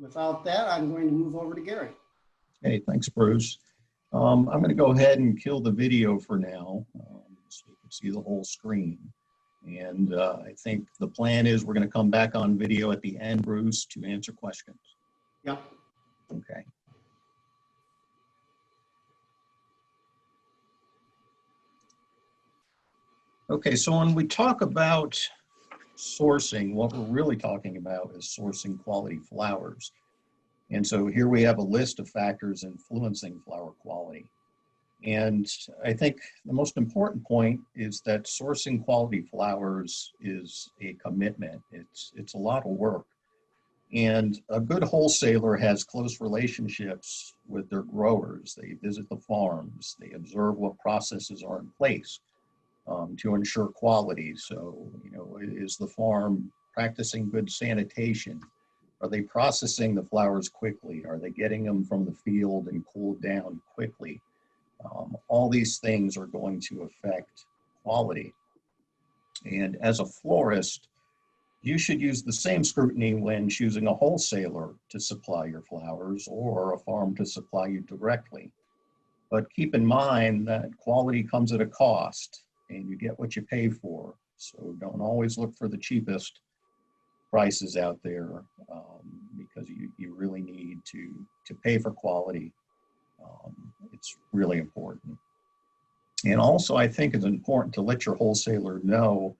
Without that, I'm going to move over to Gary. Hey, thanks, Bruce. I'm going to go ahead and kill the video for now, so you can see the whole screen. And I think the plan is we're going to come back on video at the end, Bruce, to answer questions. Yep. Okay. Okay, so when we talk about sourcing, what we're really talking about is sourcing quality flowers. And so here we have a list of factors influencing flower quality. And I think the most important point is that sourcing quality flowers is a commitment. It's a lot of work. And a good wholesaler has close relationships with their growers. They visit the farms, they observe what processes are in place to ensure quality. So, is the farm practicing good sanitation? Are they processing the flowers quickly? Are they getting them from the field and cooled down quickly? All these things are going to affect quality. And as a florist, you should use the same scrutiny when choosing a wholesaler to supply your flowers or a farm to supply you directly. But keep in mind that quality comes at a cost and you get what you pay for. So don't always look for the cheapest prices out there because you really need to pay for quality. It's really important. And also I think it's important to let your wholesaler know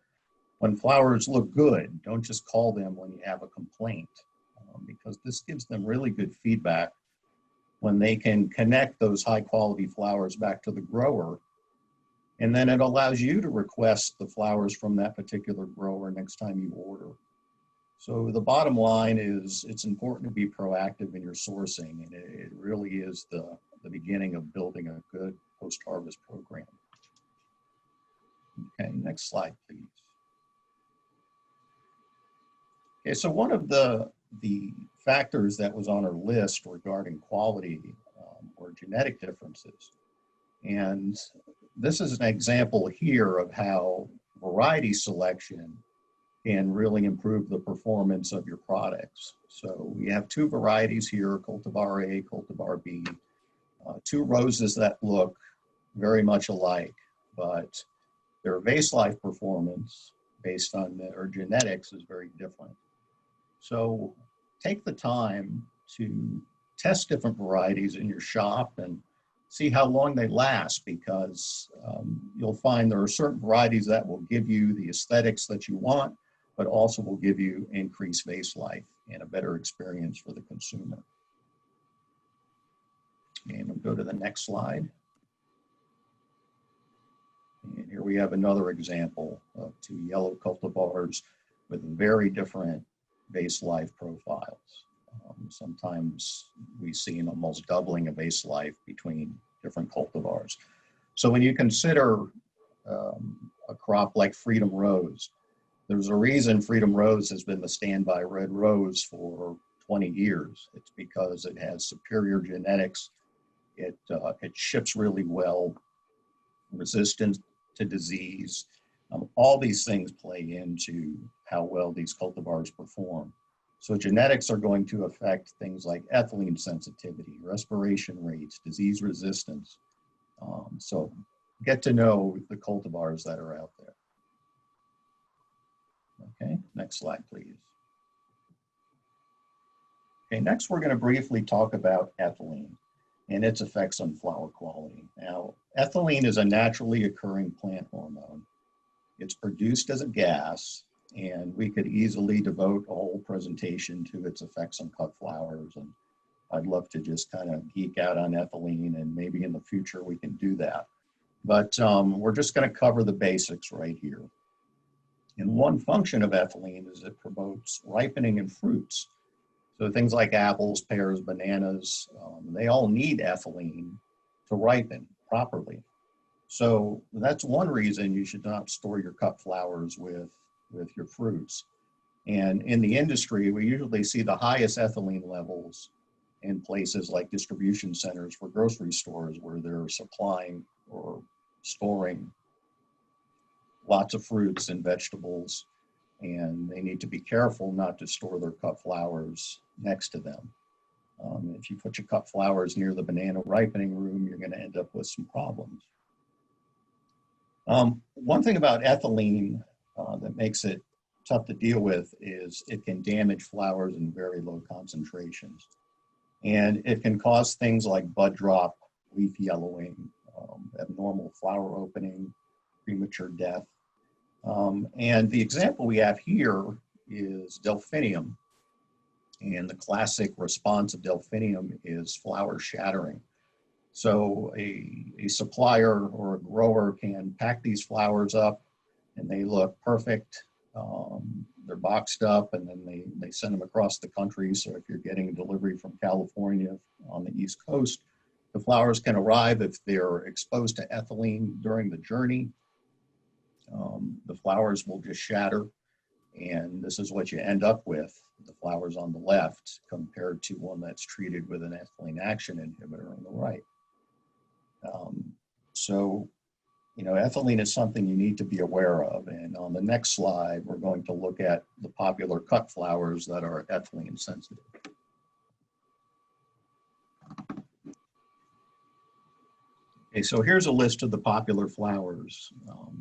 when flowers look good. Don't just call them when you have a complaint because this gives them really good feedback when they can connect those high quality flowers back to the grower. And then it allows you to request the flowers from that particular grower next time you order. So the bottom line is it's important to be proactive in your sourcing, and it really is the beginning of building a good post-harvest program. Okay, next slide, please. Okay, so one of the factors that was on our list regarding quality were genetic differences. And this is an example here of how variety selection can really improve the performance of your products. So we have two varieties here, Cultivar A, Cultivar B, two roses that look very much alike, but their vase life performance based on their genetics is very different. So take the time to test different varieties in your shop and see how long they last, because you'll find there are certain varieties that will give you the aesthetics that you want, but also will give you increased vase life and a better experience for the consumer. And we'll go to the next slide. And here we have another example of two yellow cultivars with very different vase life profiles. Sometimes we see an almost doubling of vase life between different cultivars. So when you consider a crop like Freedom Rose, there's a reason Freedom Rose has been the standby red rose for 20 years. It's because it has superior genetics. It ships really well, resistant to disease. All these things play into how well these cultivars perform. So genetics are going to affect things like ethylene sensitivity, respiration rates, disease resistance. So get to know the cultivars that are out there. Okay, next slide, please. Okay, next we're going to briefly talk about ethylene and its effects on flower quality. Now, ethylene is a naturally occurring plant hormone. It's produced as a gas, and we could easily devote a whole presentation to its effects on cut flowers. And I'd love to just kind of geek out on ethylene, and maybe in the future we can do that. But we're just going to cover the basics right here. And one function of ethylene is it promotes ripening in fruits. So things like apples, pears, bananas, they all need ethylene to ripen properly. So that's one reason you should not store your cut flowers with your fruits. And in the industry, we usually see the highest ethylene levels in places like distribution centers for grocery stores, where they're supplying or storing lots of fruits and vegetables. and they need to be careful not to store their cut flowers next to them. If you put your cut flowers near the banana ripening room, you're going to end up with some problems. One thing about ethylene that makes it tough to deal with is it can damage flowers in very low concentrations. And it can cause things like bud drop, leaf yellowing, abnormal flower opening, premature death. And the example we have here is delphinium. And the classic response of delphinium is flower shattering. So a supplier or a grower can pack these flowers up and they look perfect. They're boxed up and then they send them across the country. So if you're getting a delivery from California on the East Coast, the flowers can arrive if they're exposed to ethylene during the journey. The flowers will just shatter, and this is what you end up with, the flowers on the left compared to one that's treated with an ethylene action inhibitor on the right. So, you know, ethylene is something you need to be aware of, and on the next slide, we're going to look at the popular cut flowers that are ethylene sensitive. Okay, so here's a list of the popular flowers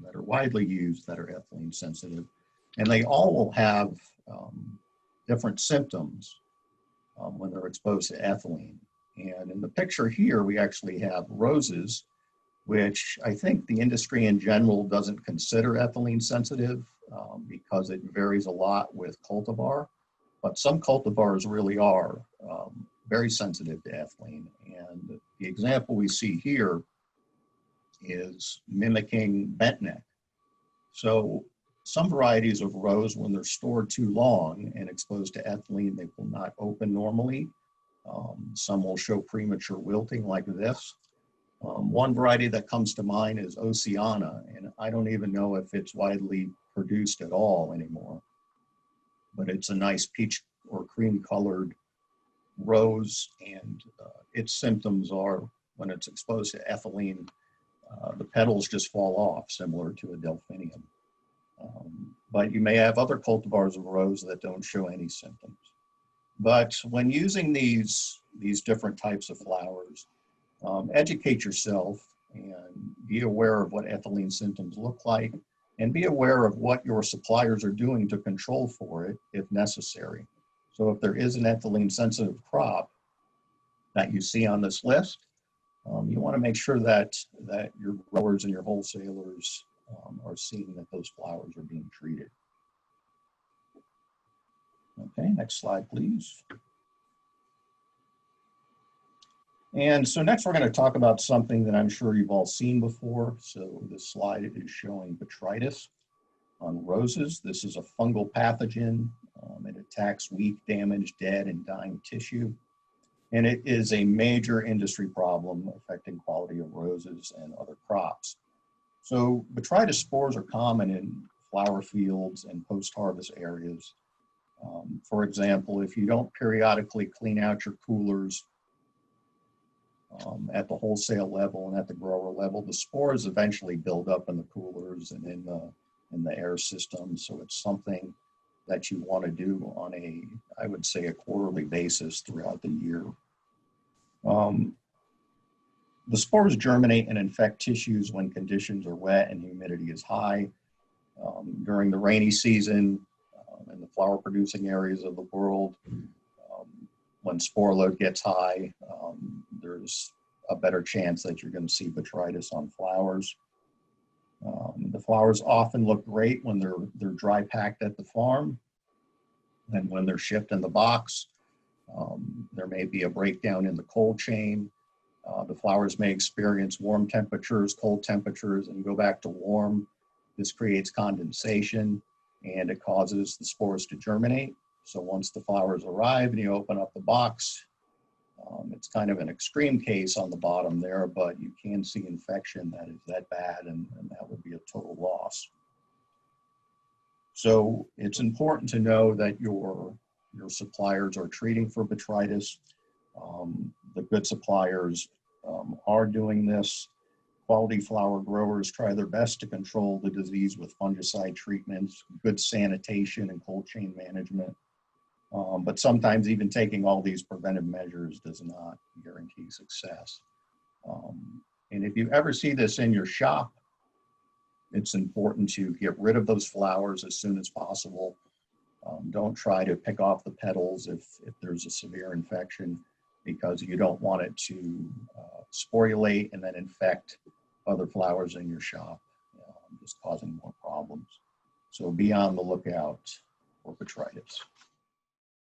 that are widely used that are ethylene sensitive, and they all will have different symptoms when they're exposed to ethylene. And in the picture here, we actually have roses, which I think the industry in general doesn't consider ethylene sensitive because it varies a lot with cultivar, but some cultivars really are very sensitive to ethylene. And the example we see here is mimicking bentneck. So some varieties of rose, when they're stored too long and exposed to ethylene, they will not open normally. Some will show premature wilting like this. One variety that comes to mind is Oceana, and I don't even know if it's widely produced at all anymore, but it's a nice peach or cream colored rose, and its symptoms are when it's exposed to ethylene, the petals just fall off, similar to a delphinium. But you may have other cultivars of rose that don't show any symptoms. But when using these different types of flowers, educate yourself and be aware of what ethylene symptoms look like, and be aware of what your suppliers are doing to control for it if necessary. So if there is an ethylene sensitive crop that you see on this list, you want to make sure that your growers and your wholesalers are seeing that those flowers are being treated. Okay, next slide, please. And so next we're going to talk about something that I'm sure you've all seen before. So this slide is showing botrytis on roses. This is a fungal pathogen. It attacks weak, damaged, dead, and dying tissue. And it is a major industry problem affecting quality of roses and other crops. So botrytis spores are common in flower fields and post-harvest areas. For example, if you don't periodically clean out your coolers at the wholesale level and at the grower level, the spores eventually build up in the coolers and in the air system. So it's something that you want to do on I would say a quarterly basis throughout the year. The spores germinate and infect tissues when conditions are wet and humidity is high. During the rainy season, in the flower producing areas of the world, when spore load gets high, there's a better chance that you're going to see botrytis on flowers. The flowers often look great when they're dry packed at the farm, and when they're shipped in the box, there may be a breakdown in the cold chain. The flowers may experience warm temperatures, cold temperatures, and go back to warm. This creates condensation, and it causes the spores to germinate. So once the flowers arrive and you open up the box, it's kind of an extreme case on the bottom there, but you can see infection that is that bad, and that would be a total loss. So it's important to know that your suppliers are treating for botrytis. The good suppliers are doing this. quality flower growers try their best to control the disease with fungicide treatments, good sanitation and cold chain management. But sometimes even taking all these preventive measures does not guarantee success. And if you ever see this in your shop, it's important to get rid of those flowers as soon as possible. Don't try to pick off the petals if there's a severe infection, because you don't want it to sporulate and then infect other flowers in your shop, just causing more problems. So be on the lookout for botrytis.